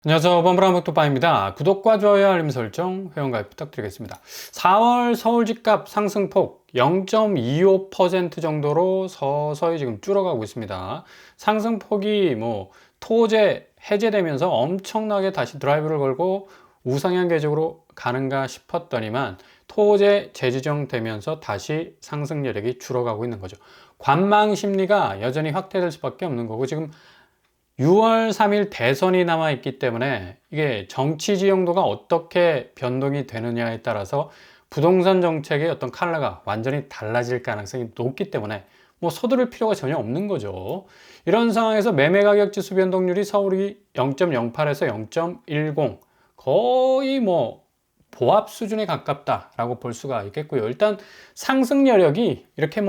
안녕하세요. 범브라운톡방입니다. 구독과 좋아요, 알림 설정, 회원가입 부탁드리겠습니다. 4월 서울 집값 상승폭 0.25% 정도로 서서히 지금 줄어가고 있습니다. 상승폭이 토제 해제되면서 엄청나게 다시 드라이브를 걸고 우상향 궤적으로 가는가 싶었더니만 토제 재지정되면서 다시 상승 여력이 줄어가고 있는 거죠. 관망 심리가 여전히 확대될 수밖에 없는 거고, 지금 6월 3일 대선이 남아있기 때문에 이게 정치 지형도가 어떻게 변동이 되느냐에 따라서 부동산 정책의 어떤 컬러가 완전히 달라질 가능성이 높기 때문에 서두를 필요가 전혀 없는 거죠. 이런 상황에서 매매 가격 지수 변동률이 서울이 0.08에서 0.10, 거의 보합 수준에 가깝다라고 볼 수가 있겠고요. 일단 상승 여력이 이렇게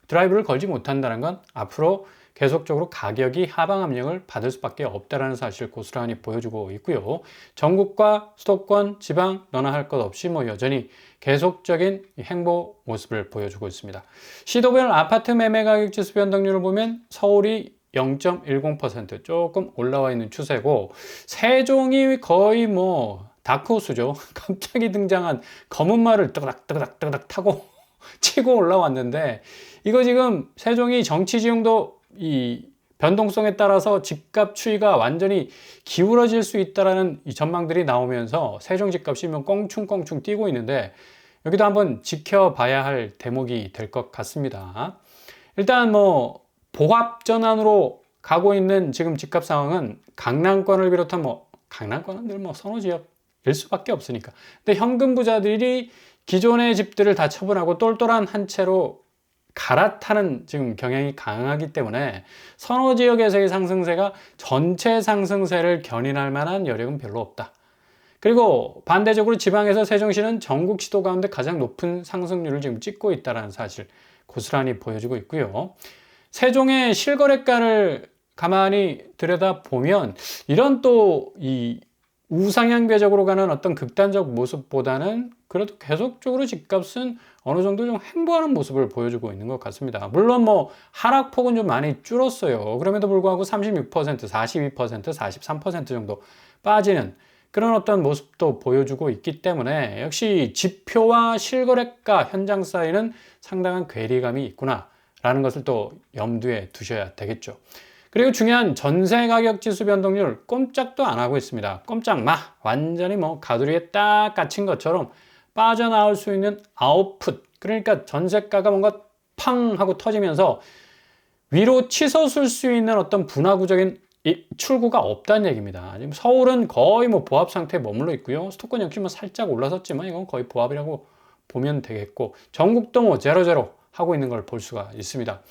드라이브를 걸지 못한다는 건 앞으로 계속적으로 가격이 하방 압력을 받을 수밖에 없다는 사실을 고스란히 보여주고 있고요. 전국과 수도권, 지방 너나 할 것 없이 여전히 계속적인 행보 모습을 보여주고 있습니다. 시도별 아파트 매매 가격 지수 변동률을 보면 서울이 0.10% 조금 올라와 있는 추세고, 세종이 거의 다크호수죠. 갑자기 등장한 검은 말을 뜨그닥 타고 치고 올라왔는데, 이거 지금 세종이 정치 지형도 이 변동성에 따라서 집값 추이가 완전히 기울어질 수 있다라는 이 전망들이 나오면서 세종 집값이 껑충껑충 뛰고 있는데, 여기도 한번 지켜봐야 할 대목이 될 것 같습니다. 일단 보합 전환으로 가고 있는 지금 집값 상황은 강남권을 비롯한 강남권은 늘 선호지역일 수밖에 없으니까. 근데 현금 부자들이 기존의 집들을 다 처분하고 똘똘한 한 채로 갈아타는 지금 경향이 강하기 때문에 선호 지역에서의 상승세가 전체 상승세를 견인할 만한 여력은 별로 없다. 그리고 반대적으로 지방에서 세종시는 전국 시도 가운데 가장 높은 상승률을 지금 찍고 있다는 사실 고스란히 보여주고 있고요. 세종의 실거래가를 가만히 들여다보면 이런 또 이 우상향 궤적으로 가는 어떤 극단적 모습보다는 그래도 계속적으로 집값은 어느 정도 좀 행보하는 모습을 보여주고 있는 것 같습니다. 물론 하락폭은 좀 많이 줄었어요. 그럼에도 불구하고 36%, 42%, 43% 정도 빠지는 그런 어떤 모습도 보여주고 있기 때문에 역시 지표와 실거래가 현장 사이는 상당한 괴리감이 있구나 라는 것을 또 염두에 두셔야 되겠죠. 그리고 중요한 전세 가격 지수 변동률 꼼짝도 안 하고 있습니다. 꼼짝 마! 완전히 가두리에 딱 갇힌 것처럼 빠져나올 수 있는 아웃풋, 그러니까 전세가가 뭔가 팡 하고 터지면서 위로 치솟을 수 있는 어떤 분화구적인 출구가 없다는 얘기입니다. 지금 서울은 거의 보합 상태에 머물러 있고요. 수도권 역시 살짝 올라섰지만 이건 거의 보합이라고 보면 되겠고, 전국도 제로제로 하고 있는 걸 볼 수가 있습니다.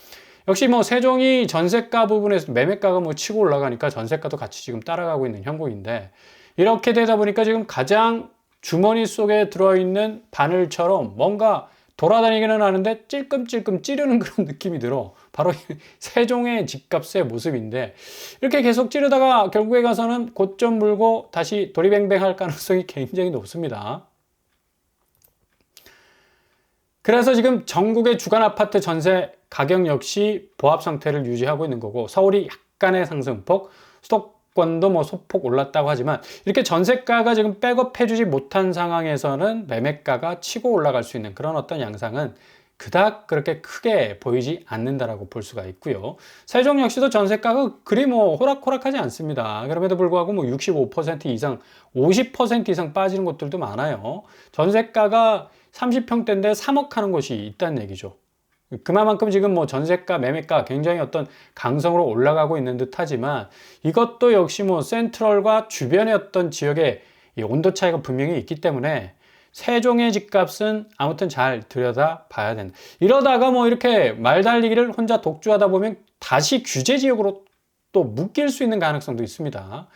역시 세종이 전세가 부분에서 매매가가 치고 올라가니까 전세가도 같이 지금 따라가고 있는 형국인데, 이렇게 되다 보니까 지금 가장 주머니 속에 들어있는 바늘처럼 뭔가 돌아다니기는 하는데 찔끔찔끔 찌르는 그런 느낌이 들어. 바로 세종의 집값의 모습인데, 이렇게 계속 찌르다가 결국에 가서는 고점 물고 다시 도리뱅뱅 할 가능성이 굉장히 높습니다. 그래서 지금 전국의 주간 아파트 전세 가격 역시 보합 상태를 유지하고 있는 거고, 서울이 약간의 상승폭, 수도권도 소폭 올랐다고 하지만 이렇게 전세가가 지금 백업해주지 못한 상황에서는 매매가가 치고 올라갈 수 있는 그런 어떤 양상은 그닥 그렇게 크게 보이지 않는다라고 볼 수가 있고요. 세종 역시도 전세가가 그리 호락호락하지 않습니다. 그럼에도 불구하고 65% 이상, 50% 이상 빠지는 곳들도 많아요. 전세가가 30평대인데 3억 하는 곳이 있다는 얘기죠. 그만큼 지금 전세가, 매매가 굉장히 어떤 강성으로 올라가고 있는 듯 하지만, 이것도 역시 센트럴과 주변의 어떤 지역의 이 온도 차이가 분명히 있기 때문에 세종의 집값은 아무튼 잘 들여다 봐야 된다. 이러다가 이렇게 말달리기를 혼자 독주하다 보면 다시 규제 지역으로 또 묶일 수 있는 가능성도 있습니다.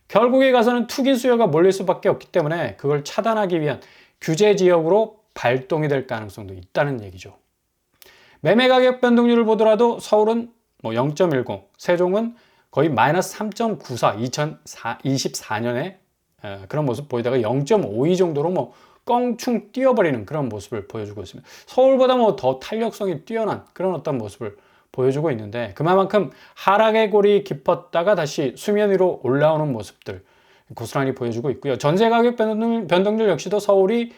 결국에 가서는 투기 수요가 몰릴 수밖에 없기 때문에 그걸 차단하기 위한 규제 지역으로 발동이 될 가능성도 있다는 얘기죠. 매매 가격 변동률을 보더라도 서울은 0.10, 세종은 거의 마이너스 3.94, 2024년에 그런 모습 보이다가 0.52 정도로 껑충 뛰어버리는 그런 모습을 보여주고 있습니다. 서울보다 더 탄력성이 뛰어난 그런 어떤 모습을 보여주고 있는데, 그만큼 하락의 골이 깊었다가 다시 수면 위로 올라오는 모습들, 고스란히 보여주고 있고요. 전세 가격 변동률 역시도 서울이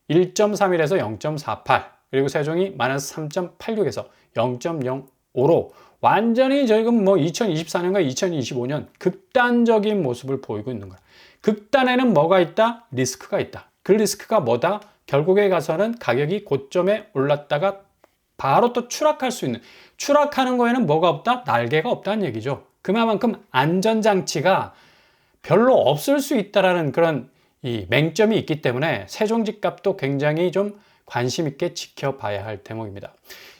1.31에서 0.48, 그리고 세종이 마이너스 3.86에서 0.05로 완전히 지금 뭐 2024년과 2025년 극단적인 모습을 보이고 있는 거야. 극단에는 뭐가 있다? 리스크가 있다. 그 리스크가 뭐다? 결국에 가서는 가격이 고점에 올랐다가 바로 또 추락할 수 있는, 추락하는 거에는 뭐가 없다? 날개가 없다는 얘기죠. 그만큼 안전장치가 별로 없을 수 있다라는 그런 이 맹점이 있기 때문에 세종 집값도 굉장히 좀 관심 있게 지켜봐야 할 대목입니다.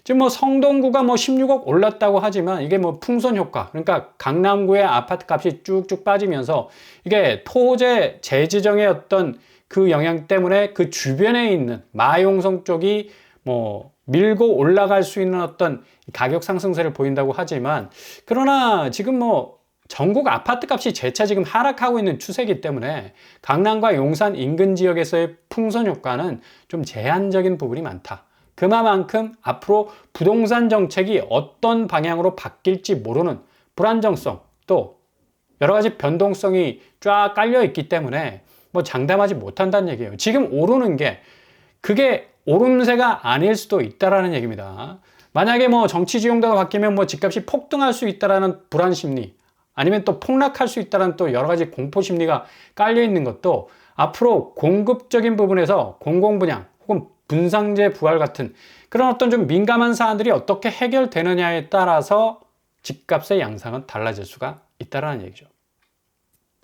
지금 뭐 성동구가 뭐 16억 올랐다고 하지만 이게 뭐 풍선 효과, 그러니까 강남구의 아파트 값이 쭉쭉 빠지면서 이게 토제 재지정의 어떤 그 영향 때문에 그 주변에 있는 마용성 쪽이 뭐 밀고 올라갈 수 있는 어떤 가격 상승세를 보인다고 하지만, 그러나 지금 뭐 전국 아파트 값이 재차 지금 하락하고 있는 추세이기 때문에 강남과 용산 인근 지역에서의 풍선 효과는 좀 제한적인 부분이 많다. 그만큼 앞으로 부동산 정책이 어떤 방향으로 바뀔지 모르는 불안정성, 또 여러 가지 변동성이 쫙 깔려 있기 때문에 뭐 장담하지 못한다는 얘기예요. 지금 오르는 게 그게 오름세가 아닐 수도 있다라는 얘기입니다. 만약에 뭐 정치 지형도가 바뀌면 뭐 집값이 폭등할 수 있다라는 불안 심리, 아니면 또 폭락할 수 있다는 또 여러 가지 공포 심리가 깔려 있는 것도 앞으로 공급적인 부분에서 공공분양 혹은 분상제 부활 같은 그런 어떤 좀 민감한 사안들이 어떻게 해결되느냐에 따라서 집값의 양상은 달라질 수가 있다라는 얘기죠.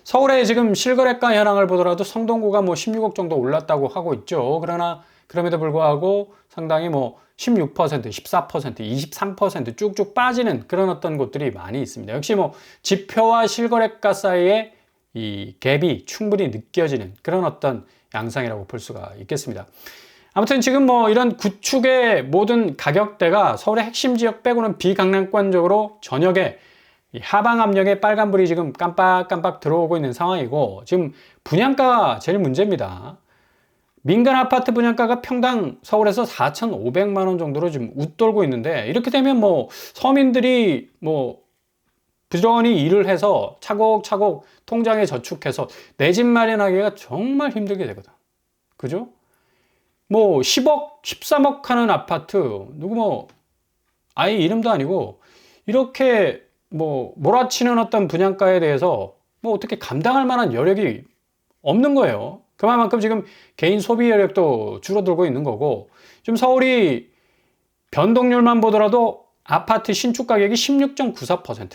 서울의 지금 실거래가 현황을 보더라도 성동구가 뭐 16억 정도 올랐다고 하고 있죠. 그러나 그럼에도 불구하고 상당히 뭐 16%, 14%, 23% 쭉쭉 빠지는 그런 어떤 곳들이 많이 있습니다. 역시 뭐 지표와 실거래가 사이에 이 갭이 충분히 느껴지는 그런 어떤 양상이라고 볼 수가 있겠습니다. 아무튼 지금 뭐 이런 구축의 모든 가격대가 서울의 핵심 지역 빼고는 비강남권적으로 저녁에 이 하방 압력에 빨간불이 지금 깜빡깜빡 들어오고 있는 상황이고, 지금 분양가가 제일 문제입니다. 민간 아파트 분양가가 평당 서울에서 4,500만 원 정도로 지금 웃돌고 있는데, 이렇게 되면 뭐 서민들이 뭐 부지런히 일을 해서 차곡차곡 통장에 저축해서 내 집 마련하기가 정말 힘들게 되거든. 그죠? 뭐 10억, 13억 하는 아파트, 누구 뭐 아예 이름도 아니고 이렇게 뭐 몰아치는 어떤 분양가에 대해서 뭐 어떻게 감당할 만한 여력이 없는 거예요. 그만큼 지금 개인 소비 여력도 줄어들고 있는 거고, 지금 서울이 변동률만 보더라도 아파트 신축 가격이 16.94%.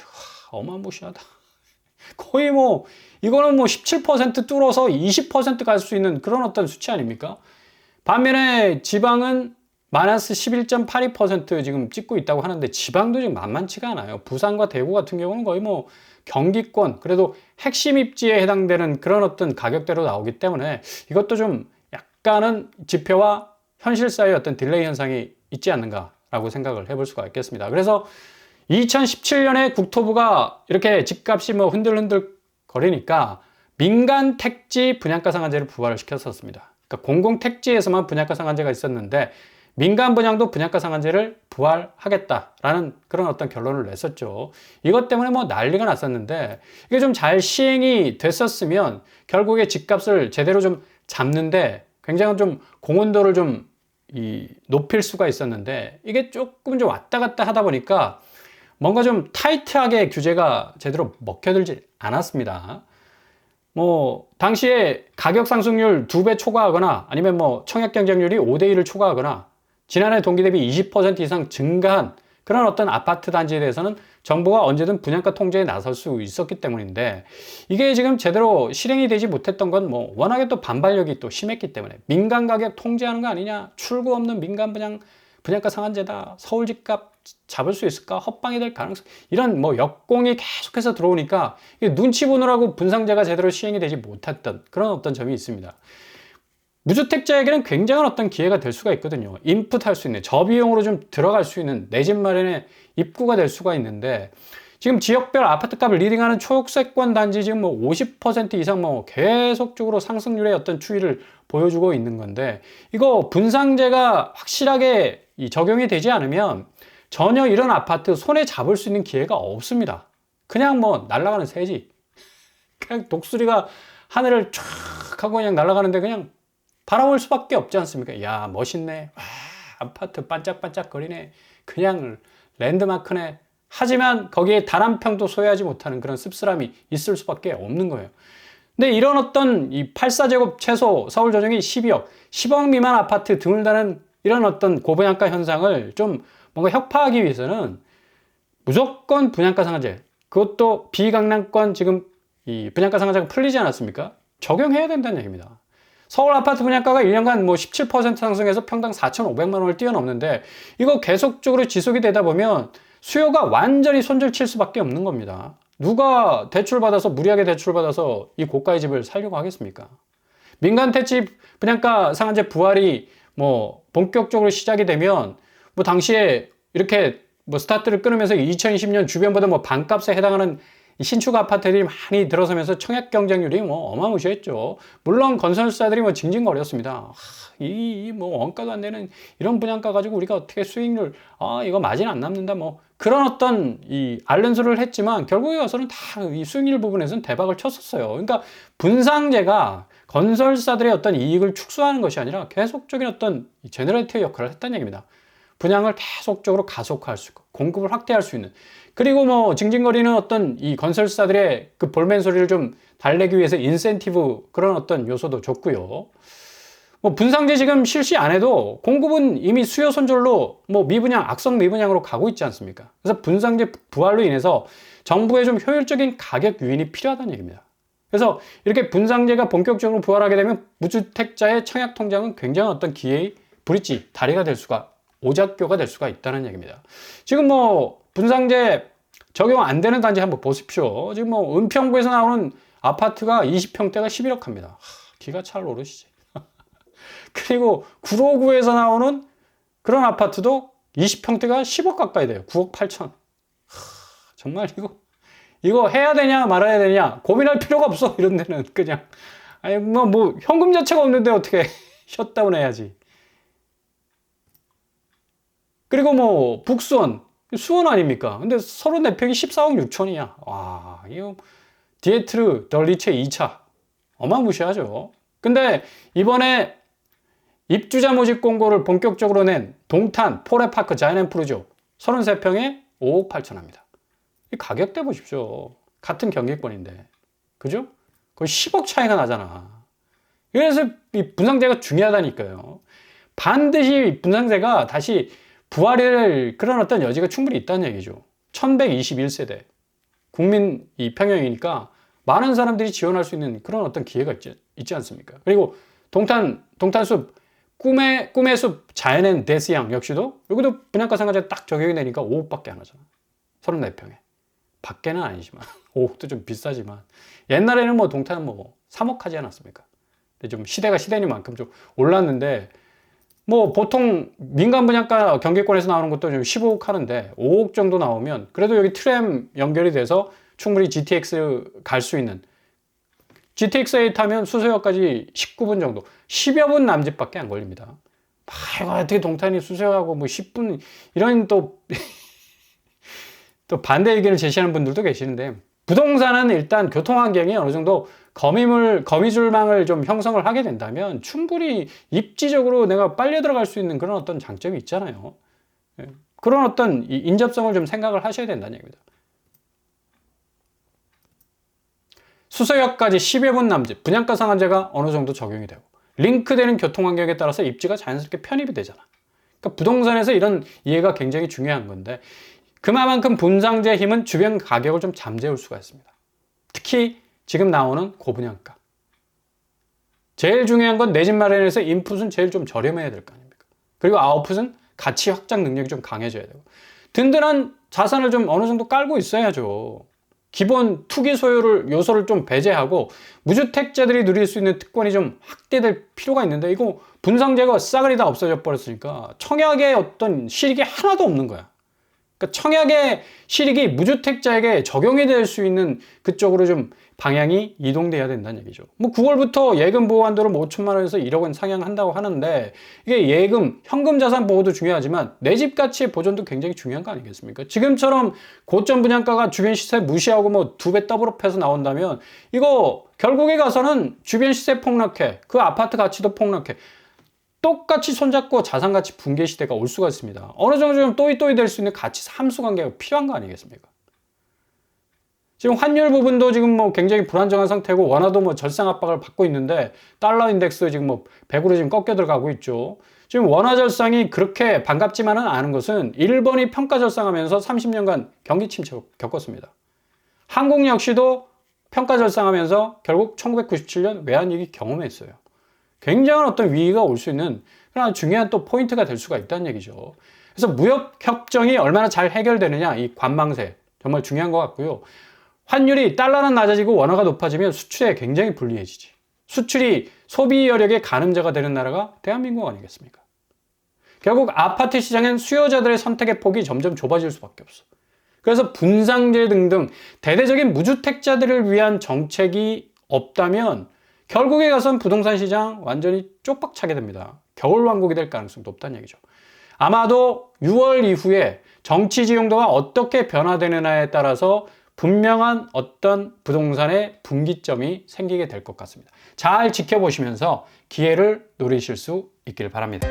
어마무시하다. 거의 뭐 이거는 뭐 17% 뚫어서 20% 갈 수 있는 그런 어떤 수치 아닙니까? 반면에 지방은 마이너스 11.82% 지금 찍고 있다고 하는데, 지방도 지금 만만치가 않아요. 부산과 대구 같은 경우는 거의 뭐 경기권, 그래도 핵심 입지에 해당되는 그런 어떤 가격대로 나오기 때문에 이것도 좀 약간은 지표와 현실 사이의 어떤 딜레이 현상이 있지 않는가라고 생각을 해볼 수가 있겠습니다. 그래서 2017년에 국토부가 이렇게 집값이 뭐 흔들흔들 거리니까 민간 택지 분양가 상한제를 부활을 시켰었습니다. 그러니까 공공 택지에서만 분양가 상한제가 있었는데 민간 분양도 분양가 상한제를 부활하겠다라는 그런 어떤 결론을 냈었죠. 이것 때문에 뭐 난리가 났었는데, 이게 좀 잘 시행이 됐었으면 결국에 집값을 제대로 좀 잡는데 굉장히 좀 공헌도를 좀 높일 수가 있었는데, 이게 조금 좀 왔다 갔다 하다 보니까 뭔가 좀 타이트하게 규제가 제대로 먹혀들지 않았습니다. 뭐 당시에 가격 상승률 2배 초과하거나 아니면 뭐 청약 경쟁률이 5대1을 초과하거나 지난해 동기 대비 20% 이상 증가한 그런 어떤 아파트 단지에 대해서는 정부가 언제든 분양가 통제에 나설 수 있었기 때문인데, 이게 지금 제대로 실행이 되지 못했던 건 뭐 워낙에 또 반발력이 또 심했기 때문에 민간 가격 통제하는 거 아니냐, 출구 없는 민간 분양가 상한제다, 서울 집값 잡을 수 있을까, 헛방이 될 가능성, 이런 뭐 역공이 계속해서 들어오니까 눈치 보느라고 분상제가 제대로 시행이 되지 못했던 그런 어떤 점이 있습니다. 무주택자에게는 굉장한 어떤 기회가 될 수가 있거든요. 인풋할 수 있는, 저비용으로 좀 들어갈 수 있는 내 집 마련의 입구가 될 수가 있는데, 지금 지역별 아파트값을 리딩하는 초록세권 단지 지금 뭐 50% 이상 뭐 계속적으로 상승률의 어떤 추이를 보여주고 있는 건데, 이거 분상제가 확실하게 적용이 되지 않으면 전혀 이런 아파트 손에 잡을 수 있는 기회가 없습니다. 그냥 뭐 날아가는 새지. 그냥 독수리가 하늘을 쫙 하고 그냥 날아가는데 그냥 바라볼 수밖에 없지 않습니까? 야, 멋있네. 와, 아파트 반짝반짝거리네. 그냥 랜드마크네. 하지만 거기에 단 한 평도 소유하지 못하는 그런 씁쓸함이 있을 수밖에 없는 거예요. 근데 이런 어떤 이 84제곱 최소 서울 조정이 12억, 10억 미만 아파트 드물다는 이런 어떤 고분양가 현상을 좀 뭔가 혁파하기 위해서는 무조건 분양가 상한제, 그것도 비강남권 지금 이 분양가 상한제가 풀리지 않았습니까? 적용해야 된다는 얘기입니다. 서울 아파트 분양가가 1년간 뭐 17% 상승해서 평당 4,500만 원을 뛰어넘는데 이거 계속적으로 지속이 되다 보면 수요가 완전히 손절칠 수밖에 없는 겁니다. 누가 대출받아서 무리하게 대출받아서 이 고가의 집을 살려고 하겠습니까? 민간 택지 분양가 상한제 부활이 뭐 본격적으로 시작이 되면 뭐 당시에 이렇게 뭐 스타트를 끊으면서 2020년 주변보다 뭐 반값에 해당하는 신축 아파트들이 많이 들어서면서 청약 경쟁률이 뭐 어마무시했죠. 물론 건설사들이 뭐 징징거렸습니다. 이 뭐 원가도 안 되는 이런 분양가 가지고 우리가 어떻게 수익률 이거 마진 안 남는다 뭐 그런 어떤 이 앓는 소리를 했지만 결국에 와서는 다 이 수익률 부분에서는 대박을 쳤었어요. 그러니까 분상제가 건설사들의 어떤 이익을 축소하는 것이 아니라 계속적인 어떤 제너레이터 역할을 했다는 얘기입니다. 분양을 계속적으로 가속화할 수 있고 공급을 확대할 수 있는, 그리고 뭐 징징거리는 어떤 이 건설사들의 그 볼멘 소리를 좀 달래기 위해서 인센티브 그런 어떤 요소도 줬고요. 뭐 분상제 지금 실시 안 해도 공급은 이미 수요 손절로 뭐 미분양, 악성 미분양으로 가고 있지 않습니까? 그래서 분상제 부활로 인해서 정부의 좀 효율적인 가격 유인이 필요하다는 얘기입니다. 그래서 이렇게 분상제가 본격적으로 부활하게 되면 무주택자의 청약 통장은 굉장히 어떤 기회의 브릿지, 다리가 될 수가, 오작교가 될 수가 있다는 얘기입니다. 지금 뭐 분상제 적용 안 되는 단지 한번 보십시오. 지금 뭐 은평구에서 나오는 아파트가 20평대가 11억 합니다. 기가 찰 오르시지. 그리고 구로구에서 나오는 그런 아파트도 20평대가 10억 가까이 돼요. 9억 8천. 정말 이거 해야 되냐 말아야 되냐 고민할 필요가 없어. 이런 데는 그냥 아니 뭐 현금 자체가 없는데 어떻게 셧다운 해야지. 그리고 뭐 북수원, 수원 아닙니까? 근데 34평이 14억 6천이야. 와, 이거 디에트르 덜리체 2차 어마무시하죠. 근데 이번에 입주자 모집 공고를 본격적으로 낸 동탄 포레파크 자이언프루죠 33평에 5억 8천 합니다. 이 가격대 보십시오. 같은 경기권인데 그죠? 거의 10억 차이가 나잖아. 그래서 이 분상제가 중요하다니까요. 반드시 분상제가 다시 부활할 그런 어떤 여지가 충분히 있다는 얘기죠. 1121세대 국민 이 평형이니까 많은 사람들이 지원할 수 있는 그런 어떤 기회가 있지 않습니까? 그리고 동탄숲 꿈의 숲 자연앤 데스양 역시도 여기도 분양가 상한제 딱 적용이 되니까 5억밖에 안 하잖아. 34평에. 밖에는 아니지만 5억도 좀 비싸지만 옛날에는 뭐 동탄은 뭐 3억 하지 않았습니까? 근데 좀 시대가 시대니만큼 좀 올랐는데 뭐 보통 민간 분양가 경기권에서 나오는 것도 좀 15억 하는데 5억 정도 나오면 그래도 여기 트램 연결이 돼서 충분히 GTX 갈 수 있는, GTX-A 타면 수서역까지 19분 정도, 10여 분 남짓밖에 안 걸립니다. 이거 어떻게 동탄이 수서역하고 뭐 10분 이런 또 반대 의견을 제시하는 분들도 계시는데, 부동산은 일단 교통 환경이 어느 정도 거미줄망을 좀 형성을 하게 된다면 충분히 입지적으로 내가 빨려 들어갈 수 있는 그런 어떤 장점이 있잖아요. 그런 어떤 인접성을 좀 생각을 하셔야 된다는 얘기입니다. 수서역까지 10여 분 남짓, 분양가 상한제가 어느 정도 적용이 되고 링크되는 교통 환경에 따라서 입지가 자연스럽게 편입이 되잖아. 그러니까 부동산에서 이런 이해가 굉장히 중요한 건데, 그만큼 분상제의 힘은 주변 가격을 좀 잠재울 수가 있습니다. 특히 지금 나오는 고분양가. 제일 중요한 건 내 집 마련에서 인풋은 제일 좀 저렴해야 될 거 아닙니까? 그리고 아웃풋은 가치 확장 능력이 좀 강해져야 되고 든든한 자산을 좀 어느 정도 깔고 있어야죠. 기본 투기 소유를 요소를 좀 배제하고 무주택자들이 누릴 수 있는 특권이 좀 확대될 필요가 있는데, 이거 분상제가 싸그리 다 없어져 버렸으니까 청약의 어떤 실익이 하나도 없는 거야. 그러니까 청약의 실익이 무주택자에게 적용이 될 수 있는 그쪽으로 좀 방향이 이동돼야 된다는 얘기죠. 뭐 9월부터 예금 보호 한도를 뭐 5천만 원에서 1억 원 상향한다고 하는데, 이게 예금, 현금 자산 보호도 중요하지만 내 집 가치의 보존도 굉장히 중요한 거 아니겠습니까? 지금처럼 고점 분양가가 주변 시세 무시하고 뭐 2배 더블업해서 나온다면 이거 결국에 가서는 주변 시세 폭락해, 그 아파트 가치도 폭락해, 똑같이 손잡고 자산가치 붕괴 시대가 올 수가 있습니다. 어느 정도 좀 또이또이 될 수 있는 가치 함수 관계가 필요한 거 아니겠습니까? 지금 환율 부분도 지금 뭐 굉장히 불안정한 상태고, 원화도 뭐 절상 압박을 받고 있는데, 달러 인덱스 지금 뭐 100으로 지금 꺾여 들어가고 있죠. 지금 원화 절상이 그렇게 반갑지만은 않은 것은 일본이 평가 절상하면서 30년간 경기 침체를 겪었습니다. 한국 역시도 평가 절상하면서 결국 1997년 외환위기 경험했어요. 굉장한 어떤 위기가 올 수 있는 그런 중요한 또 포인트가 될 수가 있다는 얘기죠. 그래서 무역 협정이 얼마나 잘 해결되느냐, 이 관망세 정말 중요한 것 같고요. 환율이 달러는 낮아지고 원화가 높아지면 수출에 굉장히 불리해지지. 수출이 소비 여력의 가늠자가 되는 나라가 대한민국 아니겠습니까? 결국 아파트 시장엔 수요자들의 선택의 폭이 점점 좁아질 수밖에 없어. 그래서 분상제 등등 대대적인 무주택자들을 위한 정책이 없다면 결국에 가선 부동산 시장 완전히 쪽박차게 됩니다. 겨울왕국이 될 가능성도 높다는 얘기죠. 아마도 6월 이후에 정치 지형도가 어떻게 변화되느냐에 따라서 분명한 어떤 부동산의 분기점이 생기게 될 것 같습니다. 잘 지켜보시면서 기회를 노리실 수 있길 바랍니다.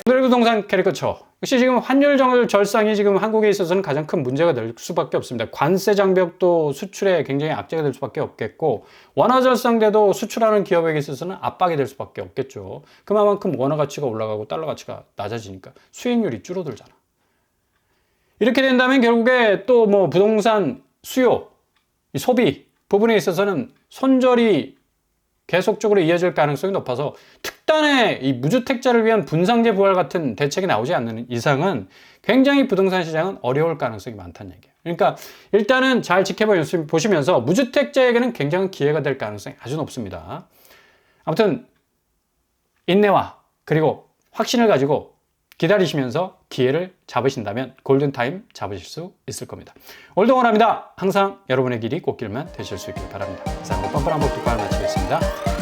오늘의 부동산 캐리커처. 역시 지금 환율 절상이 지금 한국에 있어서는 가장 큰 문제가 될 수밖에 없습니다. 관세 장벽도 수출에 굉장히 악재가 될 수밖에 없겠고, 원화 절상돼도 수출하는 기업에게 있어서는 압박이 될 수밖에 없겠죠. 그만큼 원화 가치가 올라가고 달러 가치가 낮아지니까 수익률이 줄어들잖아. 이렇게 된다면 결국에 또 뭐 부동산 수요, 이 소비 부분에 있어서는 손절이 계속적으로 이어질 가능성이 높아서 특단의 이 무주택자를 위한 분상제 부활 같은 대책이 나오지 않는 이상은 굉장히 부동산 시장은 어려울 가능성이 많다는 얘기예요. 그러니까 일단은 잘 지켜보시면서 무주택자에게는 굉장한 기회가 될 가능성이 아주 높습니다. 아무튼 인내와 그리고 확신을 가지고 기다리시면서 기회를 잡으신다면 골든타임 잡으실 수 있을 겁니다. 오늘도 원합니다. 항상 여러분의 길이 꽃길만 되실 수 있길 바랍니다. 이상 뻔뻔한 복독과를 마치겠습니다.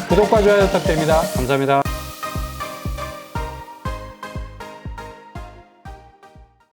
구독과 좋아요 부탁드립니다. 감사합니다.